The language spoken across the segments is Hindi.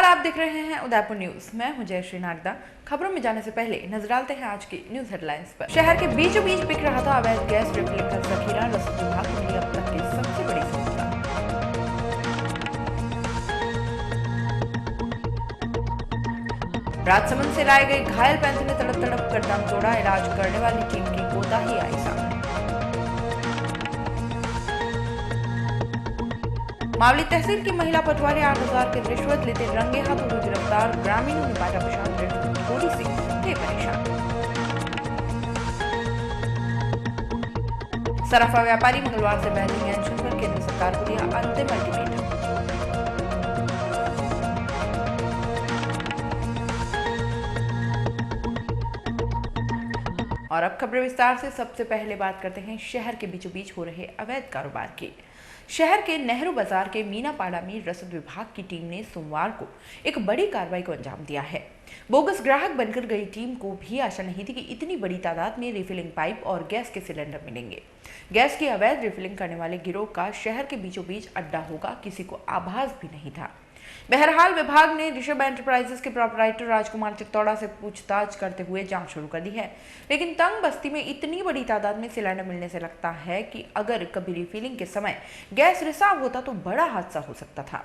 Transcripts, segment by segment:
नमस्कार, आप देख रहे हैं उदयपुर न्यूज। मैं हूं जयश्री नागदा। खबरों में जाने से पहले नजर डालते हैं आज की न्यूज हेडलाइंस पर। शहर के बीचों बीच बिक रहा था अवैध गैस रिफिलिंग का जखीरा। रसद विभाग को मिली अब तक की सबसे बड़ी सफलता। राजसमंद से लाए गए घायल पैंथर ने तड़प तड़प कर दम तोड़ा। इलाज करने वाली टीम की कोताही आई सामने। मावली तहसील की महिला पटवारी 8,000 की रिश्वत लेते रंगे हाथों हुए गिरफ्तार। ग्रामीणों ने बांटा प्रशांत रेड्डी की गोली से थे परेशान। सराफा व्यापारी मंगलवार से बैटिंग एंशन पर केंद्र सरकार को दिया अंतिम अल्टीमेटम। और अब खबरें विस्तार से। सबसे पहले बात करते हैं शहर के बीचों बीच हो रहे अवैध कारोबार की। शहर के नेहरू बाजार के मीनापाड़ा में रसद विभाग की टीम ने सोमवार को एक बड़ी कार्रवाई को अंजाम दिया है। बोगस ग्राहक बनकर गई टीम को भी आशा नहीं थी कि इतनी बड़ी तादाद में रिफिलिंग पाइप और गैस के सिलेंडर मिलेंगे। गैस की अवैध रिफिलिंग करने वाले गिरोह का शहर के बीचों बीच अड्डा होगा, किसी को आभास भी नहीं था। बहरहाल विभाग ने ऋषभ एंटरप्राइजेस के प्रोपराइटर राजकुमार चित्तौड़ा से पूछताछ करते हुए जांच शुरू कर दी है। लेकिन तंग बस्ती में इतनी बड़ी तादाद में सिलेंडर मिलने से लगता है कि अगर कभी रिफिलिंग के समय गैस रिसाव होता तो बड़ा हादसा हो सकता था।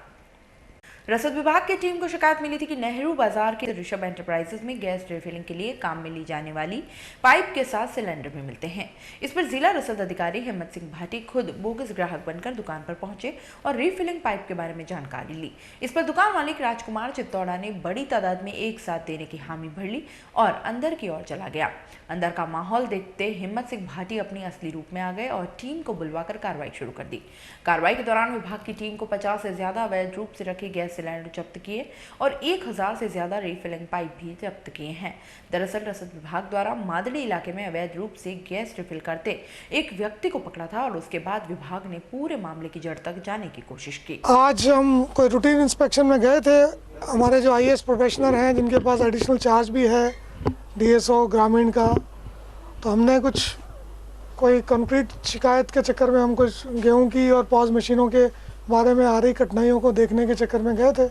रसद विभाग की टीम को शिकायत मिली थी कि नेहरू बाजार के ऋषभ एंटरप्राइजेस में गैस रिफिलिंग के लिए काम में ली जाने वाली पाइप के साथ सिलेंडर भी मिलते हैं। इस पर जिला रसद अधिकारी हिम्मत सिंह भाटी खुद बोगस ग्राहक बनकर दुकान पर पहुंचे और रिफिलिंग पाइप के बारे में जानकारी ली। इस पर दुकान मालिक राजकुमार चित्तौड़ा ने बड़ी तादाद में एक साथ देने की हामी भर ली और अंदर की ओर चला गया। अंदर का माहौल देखते हिम्मत सिंह भाटी अपनी असली रूप में आ गए और टीम को बुलवाकर कार्रवाई शुरू कर दी। कार्रवाई के दौरान विभाग की टीम को 50 से ज्यादा अवैध रूप से रखे गैस सिलेंडर जब्त किए और 1,000 से ज्यादा रिफिलिंग पाइप भी जब्त किए हैं। दरअसल रसद विभाग द्वारा मादड़ी इलाके में अवैध रूप से गैस रिफिल करते एक व्यक्ति को पकड़ा था और उसके बाद विभाग ने पूरे मामले की जड़ तक जाने की कोशिश की। आज हम कोई रूटीन इंस्पेक्शन में गए थे। हमारे जो IAS प्रोफेशनल हैं जिनके पास एडिशनल चार्ज भी है DSO ग्रामीण का, तो हमने कोई कंक्रीट शिकायत के चक्कर में हम कुछ गेहूं की और पॉज मशीनों के बारे में आ रही कठिनाइयों को देखने के चक्कर में गए थे।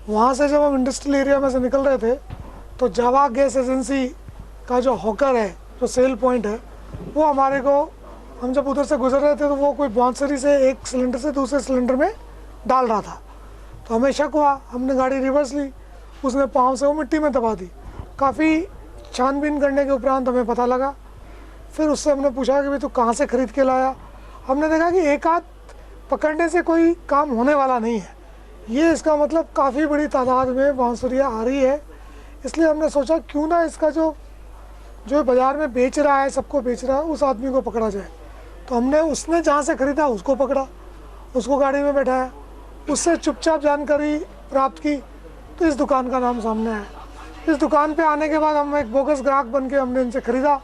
वहाँ से जब हम इंडस्ट्रियल एरिया में से निकल रहे थे तो जावा गैस एजेंसी का जो हॉकर है, जो सेल पॉइंट है, वो हमारे को, हम जब उधर से गुजर रहे थे तो वो कोई बांसुरी से एक सिलेंडर से दूसरे सिलेंडर में डाल रहा था। तो हमें शक हुआ, हमने गाड़ी रिवर्स ली, उसने पाँव से वो मिट्टी में दबा दी। काफ़ी छानबीन करने के उपरांत हमें पता लगा। फिर उससे हमने पूछा कि भाई तू कहाँ से ख़रीद के लाया। हमने देखा कि एक आध पकड़ने से कोई काम होने वाला नहीं है, ये इसका मतलब काफ़ी बड़ी तादाद में बांसुरियाँ आ रही है। इसलिए हमने सोचा क्यों ना इसका जो बाज़ार में बेच रहा है, सबको बेच रहा है, उस आदमी को पकड़ा जाए। तो हमने उसने जहाँ से ख़रीदा उसको पकड़ा, उसको गाड़ी में बैठाया, उससे चुपचाप जानकारी प्राप्त की तो इस दुकान का नाम सामने आया। इस दुकान पे आने के बाद हम एक बोगस ग्राहक बन के हमने इनसे ख़रीदा।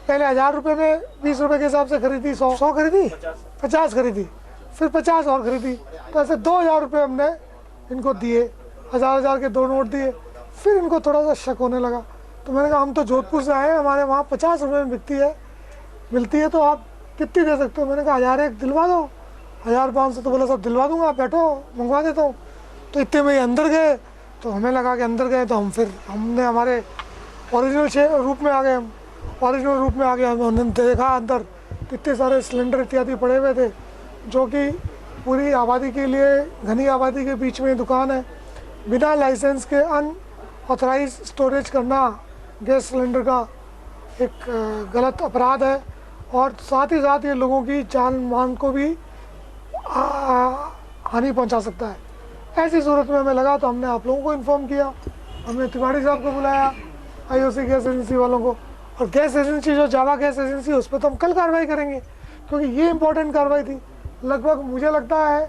पहले 1,000 रुपये में 20 रुपये के हिसाब से खरीदी, 100 खरीदी, 50 खरीदी, फिर 50 और खरीदी। तो ऐसे 2,000 रुपये हमने इनको दिए, 1,000 के 2 नोट दिए। फिर इनको थोड़ा सा शक होने लगा, तो मैंने कहा हम तो जोधपुर से आए हैं, हमारे वहाँ 50 रुपये में मिलती है तो आप कितनी दे सकते हो। मैंने कहा 1,001 दिलवा दो, 1,500। तो बोला सब दिलवा दूंगा, आप बैठो, मंगवा देता हूँ। तो इतने में अंदर गए, तो हमें लगा कि अंदर गए तो हमने हमारे ओरिजिनल रूप में आ गए। हम ओरिजिनल रूप में आ गया, हमने देखा अंदर इतने सारे सिलेंडर इत्यादि पड़े हुए थे, जो कि पूरी आबादी के लिए, घनी आबादी के बीच में दुकान है। बिना लाइसेंस के अनऑथराइज स्टोरेज करना गैस सिलेंडर का एक गलत अपराध है और साथ ही साथ ये लोगों की जान मान को भी हानि पहुंचा सकता है। ऐसी सूरत में हमें लगा तो हमने आप लोगों को इन्फॉर्म किया, हमने तिवारी साहब को बुलाया, IOC गैस एजेंसी वालों को। और गैस एजेंसी जो जावा गैस एजेंसी, उस पर तो हम कल कार्रवाई करेंगे, क्योंकि ये इम्पोर्टेंट कार्रवाई थी। लगभग मुझे लगता है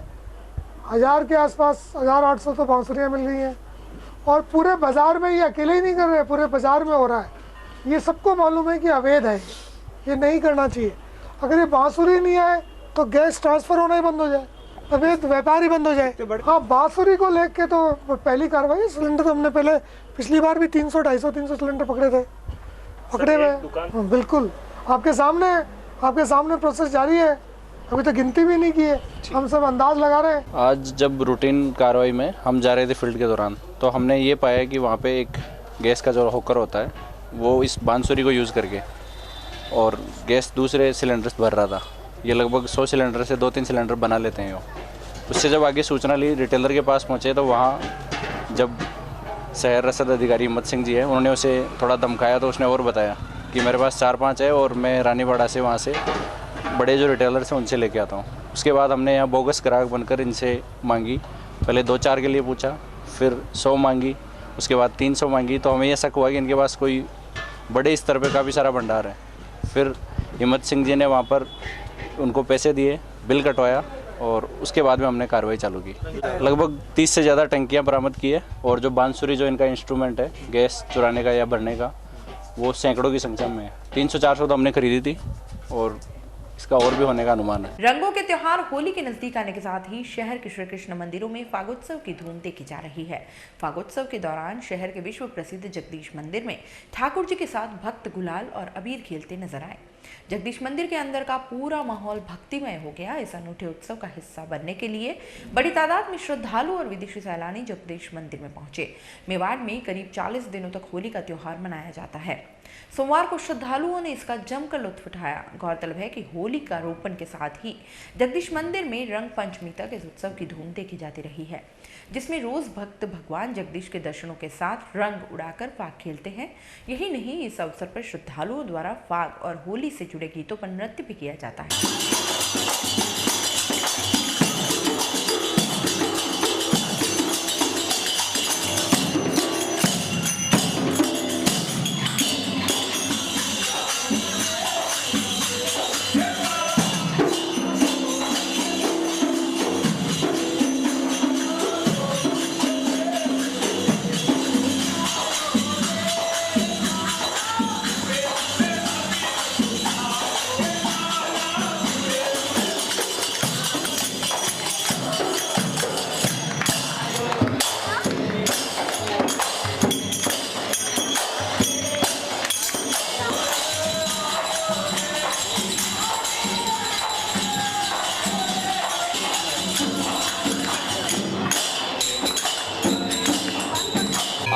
1,000 के आसपास, 1,800 तो बांसुरियाँ मिल गई हैं। और पूरे बाज़ार में, ये अकेले ही नहीं कर रहे, पूरे बाज़ार में हो रहा है। ये सबको मालूम है कि अवैध है, ये नहीं करना चाहिए। अगर ये बांसुरी नहीं आए तो गैस ट्रांसफ़र होना ही बंद हो जाए, अवैध व्यापार ही बंद हो जाए। हाँ, बांसुरी को लेके तो पहली कार्रवाई। सिलेंडर तो हमने पहले पिछली बार भी 300, 250, 300 सिलेंडर पकड़े हुए। बिल्कुल आपके सामने प्रोसेस जारी है। अभी तो गिनती भी नहीं की है, हम सब अंदाज लगा रहे हैं। आज जब रूटीन कार्रवाई में हम जा रहे थे फील्ड के दौरान, तो हमने ये पाया कि वहाँ पे एक गैस का जो होकर होता है वो इस बांसुरी को यूज़ करके और गैस दूसरे सिलेंडर से भर रहा था। ये लगभग 100 सिलेंडर से 2-3 सिलेंडर बना लेते हैं वो। उससे जब आगे सूचना ली, रिटेलर के पास पहुँचे, तो वहाँ जब शहर रसद अधिकारी हिम्मत सिंह जी है, उन्होंने उसे थोड़ा धमकाया तो उसने और बताया कि मेरे पास 4-5 है और मैं रानीवाड़ा से वहाँ से बड़े जो रिटेलर्स हैं उनसे लेके आता हूँ। उसके बाद हमने यहाँ बोगस ग्राहक बनकर इनसे मांगी। पहले 2-4 के लिए पूछा, फिर 100 मांगी, उसके बाद 300 मांगी। तो हमें यह शक हुआ कि इनके पास कोई बड़े स्तर पे काफ़ी सारा भंडार है। फिर हिम्मत सिंह जी ने वहाँ पर उनको पैसे दिए, बिल कटवाया और उसके बाद में हमने कार्रवाई चालू की। लगभग 30 से ज़्यादा टंकियाँ बरामद की है और जो बांसुरी जो इनका इंस्ट्रूमेंट है गैस चुराने का या भरने का, वो सैकड़ों की संख्या में है। 300-400 तो हमने खरीदी थी और इसका और भी होने का अनुमान है। रंगों के त्योहार होली के नजदीक आने के साथ ही शहर के श्री कृष्ण मंदिरों में फागोत्सव की धूम देखी जा रही है। फागोत्सव के दौरान शहर के विश्व प्रसिद्ध जगदीश मंदिर में ठाकुर जी के साथ भक्त गुलाल और अबीर खेलते नजर आए। जगदीश मंदिर के अंदर का पूरा माहौल भक्तिमय हो गया। इस अनूठे उत्सव का हिस्सा बनने के लिए बड़ी तादाद में श्रद्धालु और विदेशी सैलानी जगदीश मंदिर में पहुंचे। मेवाड़ में करीब 40 दिनों तक होली का त्योहार मनाया जाता है। सोमवार को श्रद्धालुओं ने इसका जमकर लुत्फ उठाया। गौरतलब है कि होली का रोपण के साथ ही जगदीश मंदिर में रंग पंचमी तक इस उत्सव की धूम देखी जाती रही है, जिसमें रोज भक्त भगवान जगदीश के दर्शनों के साथ रंग उड़ाकर फाग खेलते हैं। यही नहीं, इस अवसर पर श्रद्धालुओं द्वारा फाग और होली से जुड़े गीतों पर नृत्य भी किया जाता है।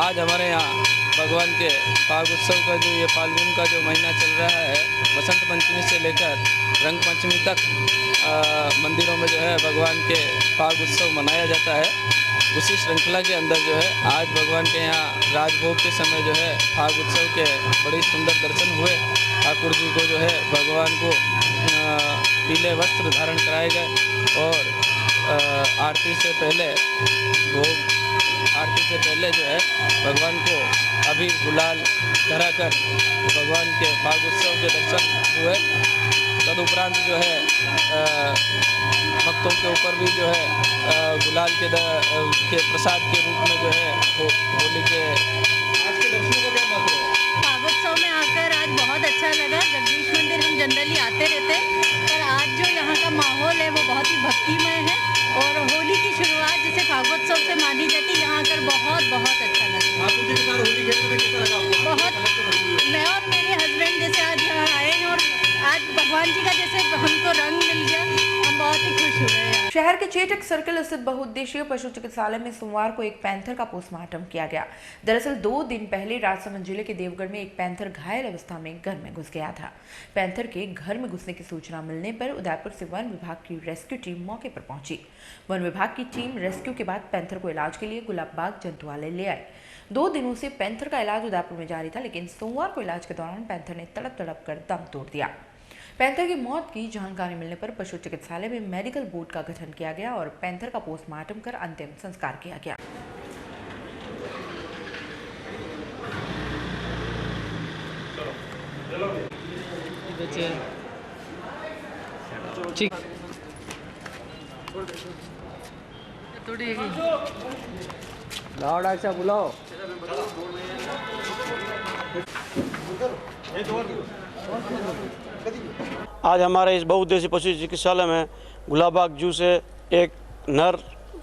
आज हमारे यहाँ भगवान के फाग उत्सव का जो ये फाल्गुन का जो महीना चल रहा है, बसंत पंचमी से लेकर रंग पंचमी तक मंदिरों में जो है भगवान के फाग उत्सव मनाया जाता है। उसी श्रृंखला के अंदर जो है आज भगवान के यहाँ राजभोग के समय जो है फाग उत्सव के बड़े सुंदर दर्शन हुए। ठाकुर जी को जो है भगवान को पीले वस्त्र धारण कराए गए और आरती से पहले जो है भगवान को अबीर गुलाल कराकर भगवान के फाग उत्सव के दर्शन हुए। तदुपरांत जो है भक्तों के ऊपर भी जो है गुलाल के प्रसाद के रूप में जो है वो होली के आज के दर्शनों को क्या महत्व है? फागोत्सव में आकर आज बहुत अच्छा लगा। जगदीश मंदिर हम जनरली आते रहते हैं, पर आज जो यहाँ का माहौल है वो बहुत ही भक्तिमय है और होली की शुरुआत जैसे फागोत्सव से मानी जाती है, यहाँ आकर बहुत अच्छा लगा। ठाकुर जी के साथ होली खेलने में कैसा लगा आपको? बहुत, मैं और मेरे हस्बैंड जैसे आज यहाँ आए हैं और आज भगवान जी का जैसे हमको रंग मिल गया, हम बहुत ही खुश हुए हैं। शहर के चेटक सर्कल स्थित बहुउद्देशीय पशु चिकित्सालय में सोमवार को एक पैंथर का पोस्टमार्टम किया गया। दरअसल 2 दिन पहले राजसमंद जिले के देवगढ़ में एक पैंथर घायल अवस्था में घर में घुस गया था। पैंथर के घर में घुसने की सूचना मिलने पर उदयपुर से वन विभाग की रेस्क्यू टीम मौके पर पहुंची। वन विभाग की टीम रेस्क्यू के बाद पैंथर को इलाज के लिए गुलाबबाग जंतुआलय ले आए। 2 दिनों से पैंथर का इलाज उदयपुर में जारी था, लेकिन सोमवार को इलाज के दौरान पैंथर ने तड़प कर दम तोड़ दिया। पैंथर की मौत की जानकारी मिलने पर पशु चिकित्सालय में मेडिकल बोर्ड का गठन किया गया और पैंथर का पोस्टमार्टम कर अंतिम संस्कार किया गया। लाओ डॉक्टर साहब बुलाओ। आज हमारे इस बहुउद्देशीय पशु चिकित्सालय में गुलाबबाग जू से एक नर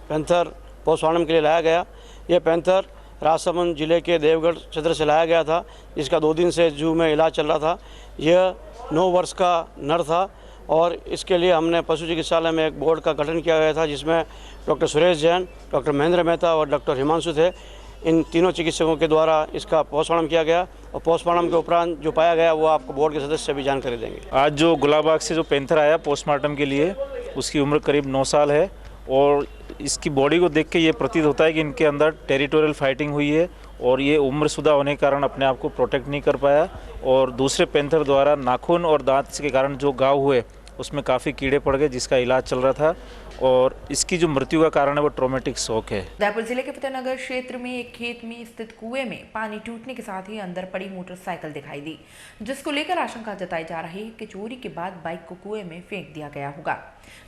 पैंथर पोस्टमार्टम के लिए लाया गया। यह पैंथर राजसमंद जिले के देवगढ़ क्षेत्र से लाया गया था, जिसका 2 दिन से जू में इलाज चल रहा था। यह 9 वर्ष का नर था और इसके लिए हमने पशु चिकित्सालय में एक बोर्ड का गठन किया गया था, जिसमें डॉक्टर सुरेश जैन, डॉक्टर महेंद्र मेहता और डॉक्टर हिमांशु थे। इन तीनों चिकित्सकों के द्वारा इसका पोस्टमार्टम किया गया और पोस्टमार्टम के उपरांत जो पाया गया वो आपको बोर्ड के सदस्य भी जानकारी देंगे। आज जो गुलाबाग से जो पैंथर आया पोस्टमार्टम के लिए, उसकी उम्र करीब 9 साल है और इसकी बॉडी को देख के ये प्रतीत होता है कि इनके अंदर टेरिटोरियल फाइटिंग हुई है और ये उम्रशुदा होने के कारण अपने आप को प्रोटेक्ट नहीं कर पाया और दूसरे पैंथर द्वारा नाखून और दांत के कारण जो घाव हुए उसमें काफ़ी कीड़े पड़ गए, जिसका इलाज चल रहा था और इसकी जो मृत्यु का कारण है वो ट्रॉमेटिक शॉक है। उदयपुर जिले के फतेहनगर क्षेत्र में एक खेत में स्थित कुएं में पानी टूटने के साथ ही अंदर पड़ी मोटरसाइकिल दिखाई दी, जिसको लेकर आशंका जताई जा रही है कि चोरी के बाद बाइक को कुएं में फेंक दिया गया होगा।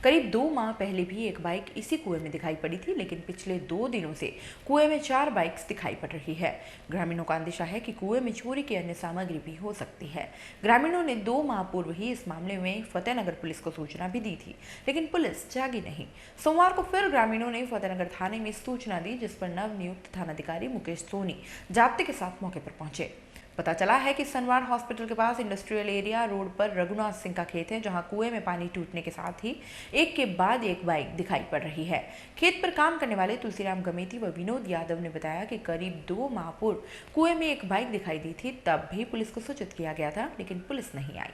करीब 2 माह पहले भी एक बाइक इसी कुएं में दिखाई पड़ी थी, लेकिन पिछले 2 दिनों से कुएं में 4 बाइक्स दिखाई पड़ रही है। ग्रामीणों का अंदेशा है कि कुएं में चोरी की अन्य सामग्री भी हो सकती है। ग्रामीणों ने 2 माह पूर्व ही इस मामले में फतेहनगर पुलिस को सूचना भी दी थी, लेकिन पुलिस जागी नहीं। सोमवार को फिर ग्रामीणों ने फतेहनगर थाने में सूचना दी, जिस पर नवनियुक्त थानाधिकारी मुकेश सोनी जाब्ते के साथ मौके पर पहुंचे। पता चला है कि सनवार हॉस्पिटल के पास इंडस्ट्रियल एरिया रोड पर रघुनाथ सिंह का खेत है, जहां कुएं में पानी टूटने के साथ ही एक के बाद एक बाइक दिखाई पड़ रही है। खेत पर काम करने वाले तुलसीराम गमेती व विनोद यादव ने बताया कि करीब 2 माह पूर्व कुएं में एक बाइक दिखाई दी थी, तब भी पुलिस को सूचित किया गया था, लेकिन पुलिस नहीं आई।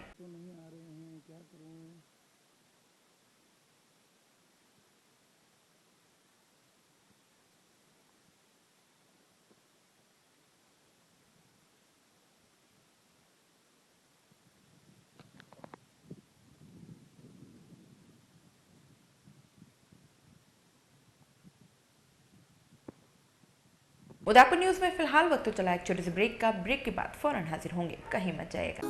उदयपुर न्यूज में फिलहाल वक्त तो चला एक छोटे से ब्रेक का। ब्रेक के बाद फौरन हाजिर होंगे, कहीं मत जाएगा।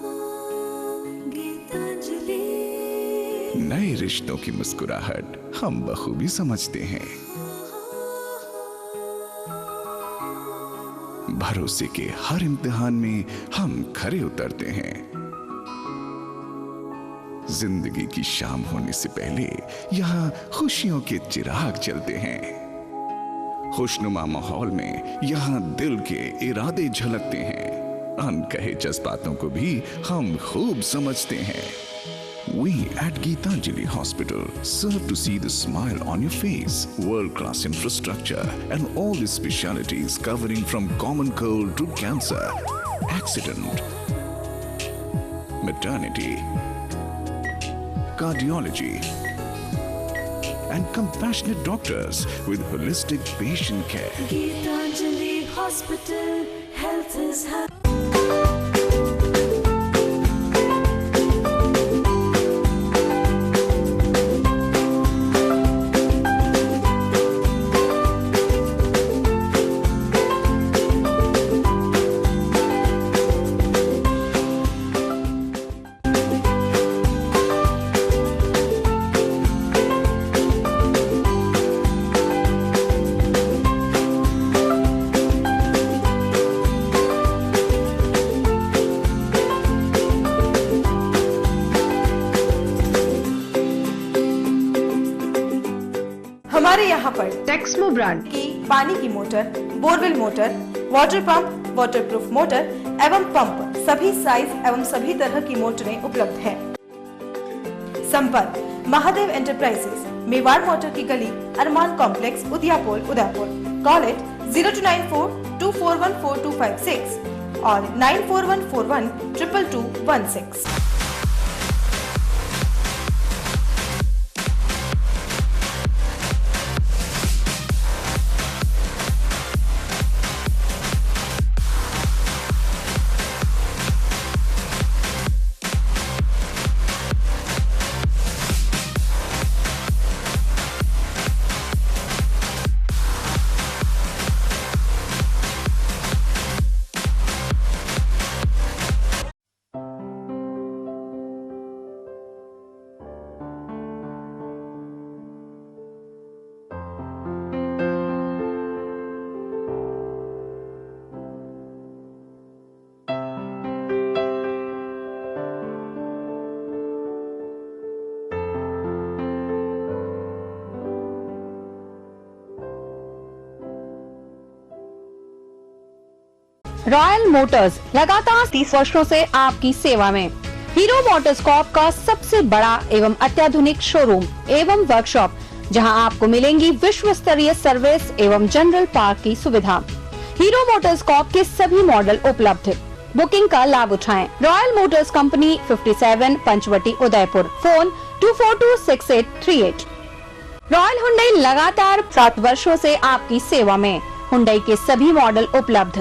नए रिश्तों की मुस्कुराहट हम बखूबी समझते हैं। भरोसे के हर इम्तिहान में हम खरे उतरते हैं। जिंदगी की शाम होने से पहले यहाँ खुशियों के चिराग जलते हैं। खुशनुमा माहौल में यहाँ दिल के इरादे झलकते हैं। अनकहे जज्बातों को भी हम खूब समझते हैं। We at Geetanjali Hospital serve to see the smile on your face. World-class infrastructure and all the specialties covering from common cold to cancer, accident, maternity, cardiology, and compassionate doctors with holistic patient care. Geetanjali Hospital, health is happy. हमारे यहाँ पर टेक्समो ब्रांड की पानी की motor, borewell motor, water pump, waterproof motor एवं पंप सभी साइज एवं सभी तरह की मोटरें उपलब्ध हैं। संपर्क महादेव एंटरप्राइजेस, मेवाड़ मोटर की गली, अरमान कॉम्प्लेक्स, उदियापुर, उदयपुर। कॉल इट 0294241426 और 9414122216। रॉयल मोटर्स लगातार 30 वर्षों से आपकी सेवा में। हीरो मोटरस्कॉप का सबसे बड़ा एवं अत्याधुनिक शोरूम एवं वर्कशॉप, जहां आपको मिलेंगी विश्व स्तरीय सर्विस एवं जनरल पार्क की सुविधा। हीरो मोटरस्कॉप के सभी मॉडल उपलब्ध। बुकिंग का लाभ उठाएं। Royal Motors company 57 Panchvati Udaipur. Phone 2426838। Royal Hyundai लगातार 7 वर्षों से आपकी सेवा में। हुंडई के सभी मॉडल उपलब्ध।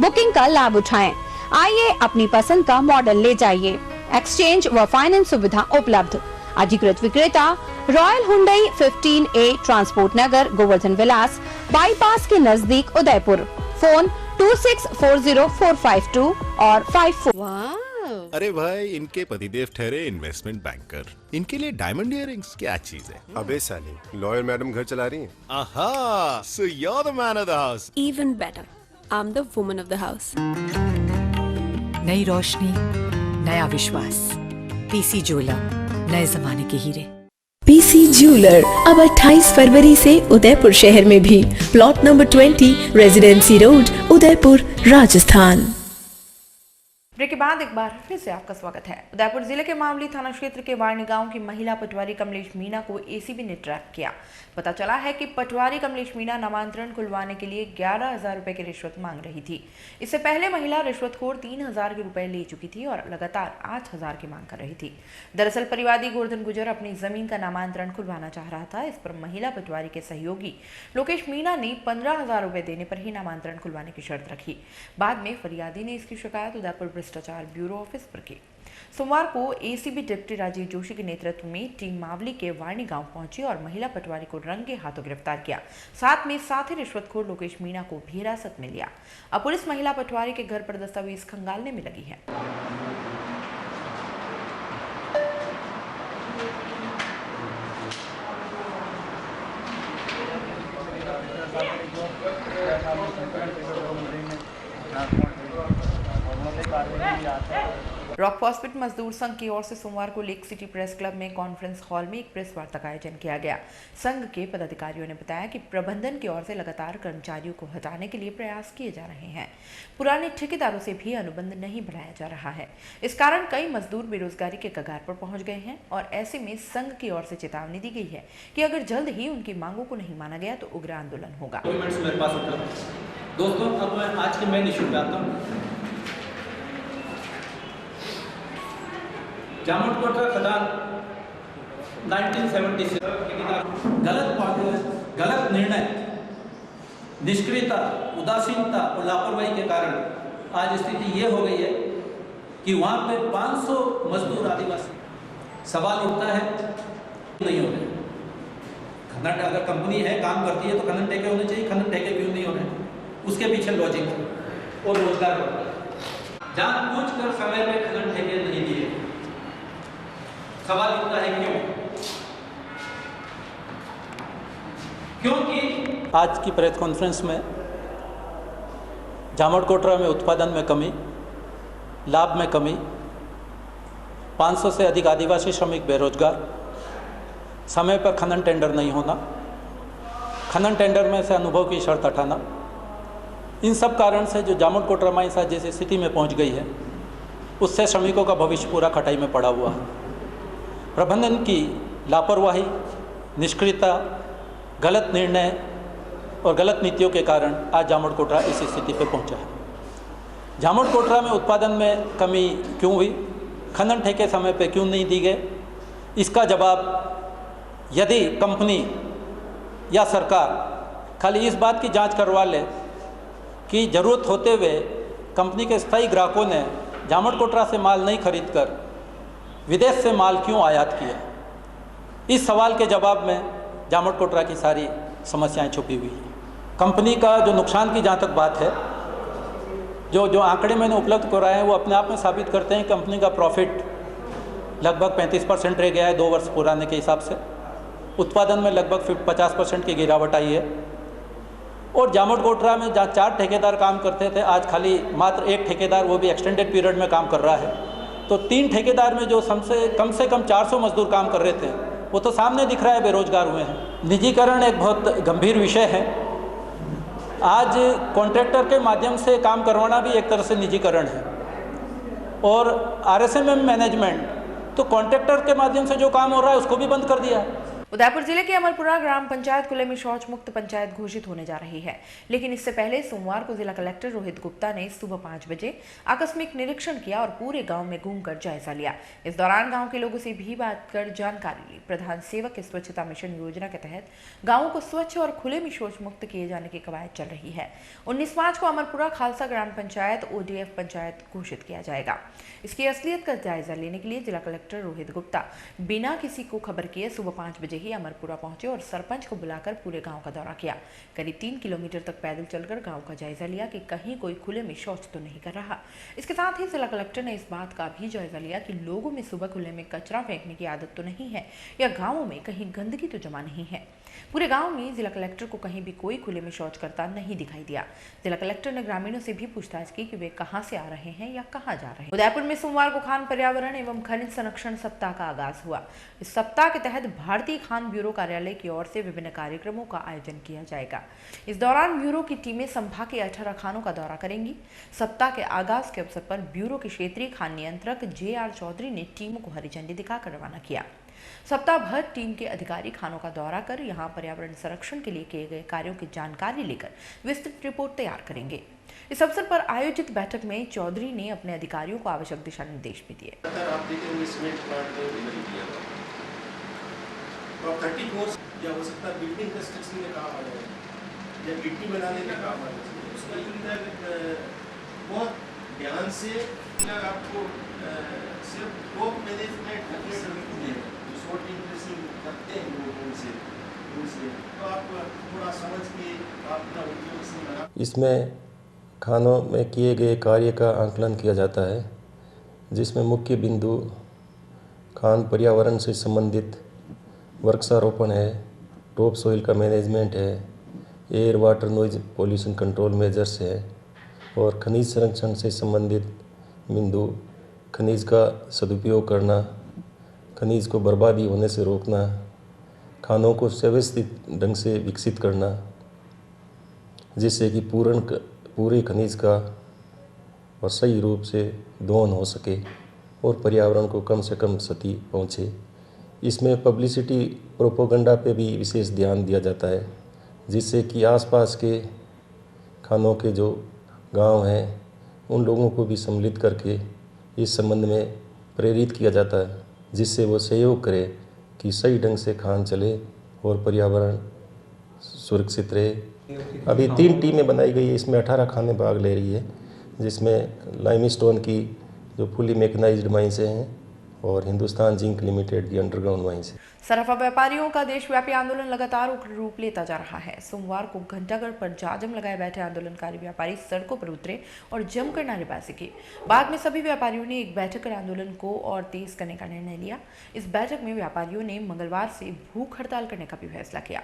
बुकिंग का लाभ उठाएं। आइए अपनी पसंद का मॉडल ले जाइए। एक्सचेंज व फाइनेंस सुविधा उपलब्ध। अधिकृत विक्रेता रॉयल हुंडई 15A ट्रांसपोर्ट नगर, गोवर्धन विलास, बाईपास के नजदीक उदयपुर। फोन 26404552 और 54। अरे भाई, इनके पतिदेव ठहरे इन्वेस्टमेंट बैंकर, इनके लिए डायमंड इयररिंग्स क्या चीज है। अबे साले, लॉयल मैडम घर चला रही हैं। आहा, so you're the man of the house. Even better, I'm the woman of the house. Nai Roshni, नया विश्वास। पीसी ज्वेलर, नए जमाने के हीरे। पीसी ज्वेलर अब 28 फरवरी से उदयपुर शहर में भी। Plot number 20, residency road, Udaipur, Rajasthan. Break के बाद एक बार फिर से आपका स्वागत है। उदयपुर जिले के मामली थाना क्षेत्र के वारनी गांव की महिला पटवारी कमलेश मीणा को एसीबी ने ट्रैक किया। पता चला है कि पटवारी कमलेश मीणा नामांतरण खुलवाने के लिए 11,000 रुपए की रिश्वत मांग रही थी। इससे पहले महिला रिश्वतखोर 3,000 के रुपए ले चुकी थी और लगातार 8,000 की मांग कर रही थी। दरअसल परिवादी गोवर्धन गुजर अपनी जमीन का नामांतरण खुलवाना चाह रहा था। इस पर महिला पटवारी के सहयोगी लोकेश मीणा ने 15,000 रुपए देने पर ही नामांतरण खुलवाने की शर्त रखी। बाद में फरियादी ने इसकी शिकायत उदयपुर भ्रष्टाचार ब्यूरो ऑफिस पर की। सोमवार को एसीबी डिप्टी राजीव जोशी के नेतृत्व में टीम मावली के वारनी गांव पहुंची और महिला पटवारी को रंगे हाथों गिरफ्तार किया। साथ में साथी रिश्वतखोर लोकेश मीणा को भी हिरासत में लिया। अब पुलिस महिला पटवारी के घर पर दस्तावेज खंगालने में लगी है। रॉक फॉस्फेट मजदूर संघ की ओर से सोमवार को लेक सिटी प्रेस क्लब में कॉन्फ्रेंस हॉल में एक प्रेस वार्ता का आयोजन किया गया। संघ के पदाधिकारियों ने बताया कि प्रबंधन की ओर से लगातार कर्मचारियों को हटाने के लिए प्रयास किए जा रहे हैं। पुराने ठेकेदारों से भी अनुबंध नहीं बढ़ाया जा रहा है। इस कारण कई मजदूर बेरोजगारी के कगार पर पहुंच गए हैं और ऐसे में संघ की ओर से चेतावनी दी गई है कि अगर जल्द ही उनकी मांगों को नहीं माना गया तो उग्र आंदोलन होगा। दोस्तों, अब मैं आज के मेन इशू पे आता हूँ। जामुन कोटरा खदान 1976 गलत निर्णय, निष्क्रियता, उदासीनता और लापरवाही के कारण आज स्थिति ये हो गई है कि वहाँ पे 500 मजदूर आदिवासी। सवाल उठता है नहीं हो रहे। खनन अगर कंपनी है, काम करती है तो खनन ठेके होने चाहिए। खनन ठेके क्यों नहीं हो रहे? उसके पीछे लॉजिक और रोजगार जानबूझकर समय में खनन ठेके नहीं दिए। सवाल उठता है क्यों? क्योंकि आज की प्रेस कॉन्फ्रेंस में जामुन कोटरा में उत्पादन में कमी, लाभ में कमी, 500 से अधिक आदिवासी श्रमिक बेरोजगार, समय पर खनन टेंडर नहीं होना, खनन टेंडर में से अनुभव की शर्त हटाना, इन सब कारण से जो जामुन कोटरा माइंस आज जैसी स्थिति में पहुंच गई है, उससे श्रमिकों का भविष्य पूरा खटाई में पड़ा हुआ है। प्रबंधन की लापरवाही, निष्क्रियता, गलत निर्णय और गलत नीतियों के कारण आज जामुन कोटरा इस स्थिति पे पहुंचा है। जामुन कोटरा में उत्पादन में कमी क्यों हुई, खनन ठेके समय पे क्यों नहीं दी गए, इसका जवाब यदि कंपनी या सरकार खाली इस बात की जांच करवा ले कि ज़रूरत होते हुए कंपनी के स्थायी ग्राहकों ने जामुन कोटरा से माल नहीं खरीद कर विदेश से माल क्यों आयात किया, इस सवाल के जवाब में जामुन कोटरा की सारी समस्याएं छुपी हुई हैं। कंपनी का जो नुकसान की जहाँ तक बात है, जो आंकड़े मैंने उपलब्ध कराए हैं वो अपने आप में साबित करते हैं। कंपनी का प्रॉफिट लगभग 35% रह गया है 2 वर्ष पुराने के हिसाब से। उत्पादन में लगभग 50% की गिरावट आई है। और जामुन कोटरा में जहाँ 4 ठेकेदार काम करते थे, आज खाली मात्र 1 ठेकेदार, वो भी एक्सटेंडेड पीरियड में काम कर रहा है। तो 3 ठेकेदार में जो कम से कम 400 मजदूर काम कर रहे थे, वो तो सामने दिख रहा है बेरोजगार हुए हैं। निजीकरण एक बहुत गंभीर विषय है। आज कॉन्ट्रैक्टर के माध्यम से काम करवाना भी एक तरह से निजीकरण है। और RSMM मैनेजमेंट तो कॉन्ट्रैक्टर के माध्यम से जो काम हो रहा है उसको भी बंद कर दिया है। उदयपुर जिले के अमरपुरा ग्राम पंचायत खुले में शौच मुक्त पंचायत घोषित होने जा रही है, लेकिन इससे पहले सोमवार को जिला कलेक्टर रोहित गुप्ता ने सुबह 5 बजे आकस्मिक निरीक्षण किया और पूरे गांव में घूमकर जायजा लिया। इस दौरान गांव के लोगों से भी बात कर जानकारी ली। प्रधान सेवक के स्वच्छता मिशन योजना के तहत गाँवों को स्वच्छ और खुले में शौच मुक्त किए जाने की कवायद चल रही है। 19 मार्च को अमरपुरा खालसा ग्राम पंचायत ODF पंचायत घोषित किया जाएगा। इसकी असलियत का जायजा लेने के लिए जिला कलेक्टर रोहित गुप्ता बिना किसी को खबर किए सुबह 5 बजे ही अमरपुरा पहुंचे और सरपंच को बुलाकर पूरे गांव का दौरा किया। करीब 3 किलोमीटर तक पैदल चलकर गांव का जायजा लिया कि कहीं कोई खुले में शौच तो नहीं कर रहा। इसके साथ ही जिला कलेक्टर ने इस बात का भी जायजा लिया कि लोगों में सुबह खुले में कचरा फेंकने की आदत तो नहीं है या गाँवों में कहीं गंदगी तो जमा नहीं है। पूरे गांव में जिला कलेक्टर को कहीं भी कोई खुले में शौच करता नहीं दिखाई दिया। जिला कलेक्टर ने ग्रामीणों से भी पूछताछ की कि वे कहां से आ रहे हैं या कहां जा रहे हैं। उदयपुर में सोमवार को खान पर्यावरण एवं खनिज संरक्षण सप्ताह का आगाज हुआ। इस सप्ताह के तहत भारतीय खान ब्यूरो कार्यालय की ओर से विभिन्न कार्यक्रमों का आयोजन किया जाएगा। इस दौरान ब्यूरो की टीमें संभाग के 18 खानों का दौरा करेंगी। सप्ताह के आगाज के अवसर पर ब्यूरो के क्षेत्रीय खान नियंत्रक JR चौधरी ने टीमों को हरी झंडी दिखाकर रवाना किया। सप्ताह भर टीम के अधिकारी खानों का दौरा कर यहां पर्यावरण संरक्षण के लिए किए गए कार्यों की जानकारी लेकर विस्तृत रिपोर्ट तैयार करेंगे। इस अवसर पर आयोजित बैठक में चौधरी ने अपने अधिकारियों को आवश्यक दिशा निर्देश भी दिए। ध्यान से आपको सिर्फ टॉप मैनेजमेंट करते हैं उनसे तो आप थोड़ा समझ के अपना उद्योग बना। इसमें खानों में किए गए कार्य का आंकलन किया जाता है, जिसमें मुख्य बिंदु खान पर्यावरण से संबंधित वृक्षारोपण है, टॉप सॉइल का मैनेजमेंट है, air water noise pollution control measures है और खनिज संरक्षण से संबंधित बिंदु खनिज का सदुपयोग करना, खनिज को बर्बादी होने से रोकना, खानों को व्यवस्थित ढंग से विकसित करना जिससे कि पूरे खनिज का और सही रूप से दोहन हो सके और पर्यावरण को कम से कम क्षति पहुँचे। इसमें पब्लिसिटी प्रोपोगंडा पे भी विशेष ध्यान दिया जाता है, जिससे कि आसपास के खानों के जो गांव हैं उन लोगों को भी सम्मिलित करके इस संबंध में प्रेरित किया जाता है, जिससे वो सहयोग करे कि सही ढंग से खान चले और पर्यावरण सुरक्षित रहे। अभी 3 टीमें बनाई गई है, इसमें 18 खाने भाग ले रही है, जिसमें लाइमस्टोन की जो फुली मैकेनाइज्ड माइंस हैं और हिंदुस्तान जिंक लिमिटेड की अंडरग्राउंड माइंस है। सराफा व्यापारियों का देशव्यापी आंदोलन लगातार उग्र रूप लेता जा रहा है। सोमवार को घंटाघर पर जाजम लगाए बैठे आंदोलनकारी व्यापारी सड़कों पर उतरे और जमकर नारेबाजी की। बाद में सभी व्यापारियों ने एक बैठक कर आंदोलन को और तेज करने का निर्णय लिया। इस बैठक में व्यापारियों ने मंगलवार से भूख हड़ताल करने का भी फैसला किया,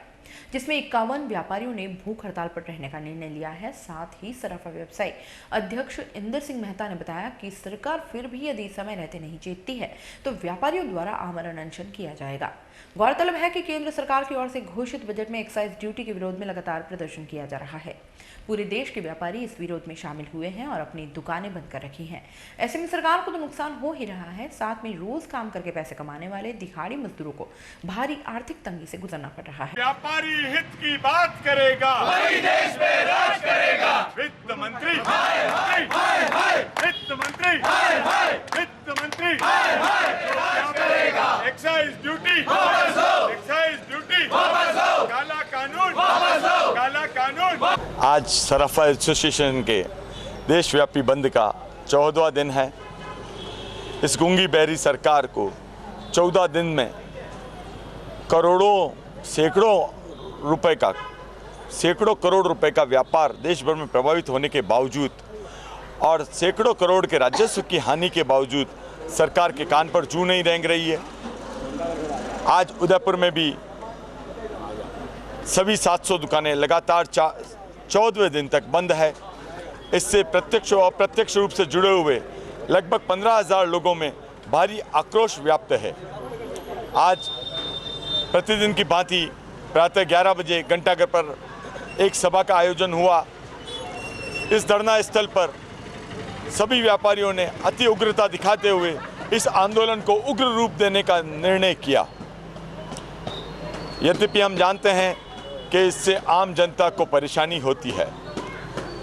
जिसमें 51 व्यापारियों ने भूख हड़ताल पर रहने का निर्णय लिया है। साथ ही सराफा व्यवसायी अध्यक्ष इंदर सिंह मेहता ने बताया कि सरकार फिर भी यदि समय रहते नहीं जीतती है तो व्यापारियों द्वारा आमरण अनशन किया जाएगा। गौरतलब है कि केंद्र सरकार की ओर से घोषित बजट में एक्साइज ड्यूटी के विरोध में लगातार प्रदर्शन किया जा रहा है। पूरे देश के व्यापारी इस विरोध में शामिल हुए हैं और अपनी दुकानें बंद कर रखी हैं। ऐसे में सरकार को तो नुकसान हो ही रहा है, साथ में रोज काम करके पैसे कमाने वाले दिहाड़ी मजदूरों को भारी आर्थिक तंगी से गुजरना पड़ रहा है। व्यापारी हित की बात करेगा, वही देश में राज करेगा। वित्त मंत्री हाय हाय हाय हाय, वित्त मंत्री हाय हाय, वित्त मंत्री हाय हाय, राज करेगा। एक्साइज ड्यूटी वापस हो, एक्साइज ड्यूटी वापस हो, काला कानून वापस हो, काला कानून। आज सराफा एसोसिएशन के देशव्यापी बंद का 14वां दिन है। इस गूंगी बहरी सरकार को 14 दिन में सैकड़ों करोड़ रुपए का व्यापार देश भर में प्रभावित होने के बावजूद और सैकड़ों करोड़ के राजस्व की हानि के बावजूद सरकार के कान पर जूं नहीं रेंग रही है। आज उदयपुर में भी सभी 700 दुकानें लगातार 14वें दिन तक बंद है। इससे प्रत्यक्ष और अप्रत्यक्ष रूप से जुड़े हुए लगभग 15,000 लोगों में भारी आक्रोश व्याप्त है। आज प्रतिदिन की भांति प्रातः 11 बजे घंटाघर पर एक सभा का आयोजन हुआ। इस धरना स्थल पर सभी व्यापारियों ने अति उग्रता दिखाते हुए इस आंदोलन को उग्र रूप देने का निर्णय किया। यद्यपि हम जानते हैं कि इससे आम जनता को परेशानी होती है,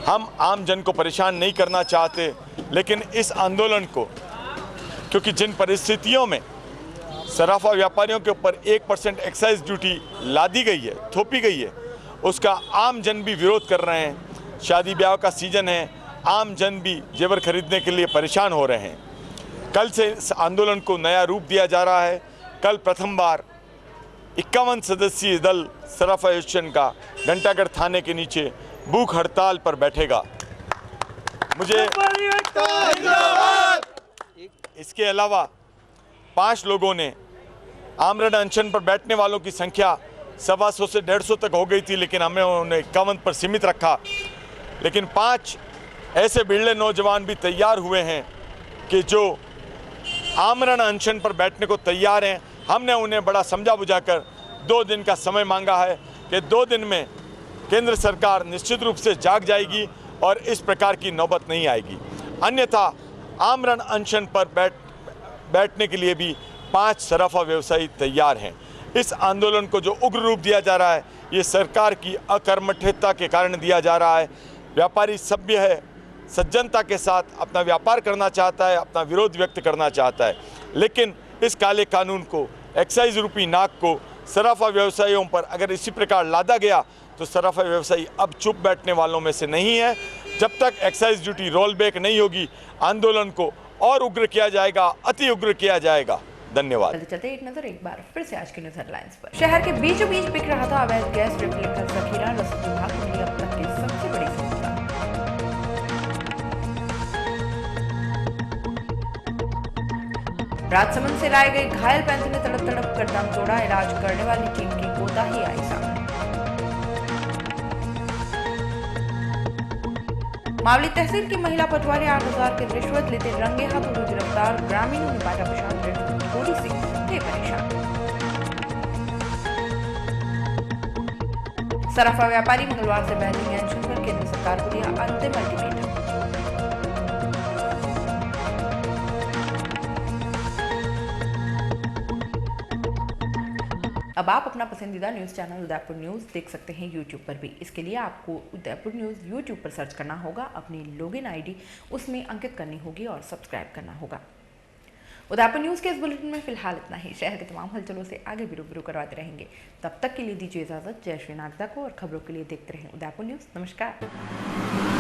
हम आम जन को परेशान नहीं करना चाहते, लेकिन इस आंदोलन को, क्योंकि जिन परिस्थितियों में सराफा व्यापारियों के ऊपर 1% एक्साइज ड्यूटी लादी गई है, थोपी गई है, उसका आम जन भी विरोध कर रहे हैं। शादी ब्याह का सीजन है, आम जन भी जेवर खरीदने के लिए परेशान हो रहे हैं। कल से इस आंदोलन को नया रूप दिया जा रहा है। कल प्रथम बार 51 सदस्यीय दल सराफा एसोसिएशन का घंटागढ़ थाने के नीचे भूख हड़ताल पर बैठेगा। मुझे इसके अलावा 5 लोगों ने आमरण अनशन पर बैठने वालों की संख्या 125 से 150 तक हो गई थी, लेकिन हमें उन्हें 51 पर सीमित रखा। लेकिन 5 ऐसे बिरले नौजवान भी तैयार हुए हैं कि जो आमरण अनशन पर बैठने को तैयार हैं। हमने उन्हें बड़ा समझा बुझाकर 2 दिन का समय मांगा है कि 2 दिन में केंद्र सरकार निश्चित रूप से जाग जाएगी और इस प्रकार की नौबत नहीं आएगी। अन्यथा आमरण अनशन पर बैठने के लिए भी 5 सराफा व्यवसायी तैयार हैं। इस आंदोलन को जो उग्र रूप दिया जा रहा है, ये सरकार की अकर्मठता के कारण दिया जा रहा है। व्यापारी सभ्य है, सज्जनता के साथ अपना व्यापार करना चाहता है, अपना विरोध व्यक्त करना चाहता है, लेकिन इस काले कानून को, एक्साइज रूपी नाक को सराफा व्यवसायियों पर अगर इसी प्रकार लादा गया तो सराफा व्यवसायी अब चुप बैठने वालों में से नहीं है। जब तक एक्साइज ड्यूटी रोल बैक नहीं होगी, आंदोलन को और उग्र किया जाएगा, अति उग्र किया जाएगा। धन्यवाद। चलते एक नजर एक बार फिर से आज की न्यूज हेडलाइंस पर। शहर के बीचों बीच बिक रहा था अवैध गैस रिफिलिंग का जखीरा, रसद विभाग को मिली अब तक की सबसे बड़ी सफलता। राजसमंद से लाए गए घायल पैंथर ने तड़प तड़प कर दम तोड़ा, इलाज करने वाली टीम की कोताही आई सामने। मावली तहसील की महिला पटवारी 8,000 की रिश्वत लेते रंगे हाथों हुए गिरफ्तार, ग्रामीणों ने बांटा प्रशासन थोड़ी सी थे परेशान। सराफा व्यापारी मंगलवार से बैठेंगे अनशन पर, केंद्र सरकार को दिया अंतिम अल्टीमेटम। अब आप अपना पसंदीदा न्यूज़ चैनल उदयपुर न्यूज़ देख सकते हैं यूट्यूब पर भी। इसके लिए आपको उदयपुर न्यूज़ यूट्यूब पर सर्च करना होगा, अपनी लॉगिन आईडी उसमें अंकित करनी होगी और सब्सक्राइब करना होगा। उदयपुर न्यूज़ के इस बुलेटिन में फिलहाल इतना ही। शहर के तमाम हलचलों से आगे भी रूबरू करवाते रहेंगे। तब तक के लिए दीजिए इजाज़त। जय श्री नागदा को, और खबरों के लिए देखते रहें उदयपुर न्यूज़। नमस्कार।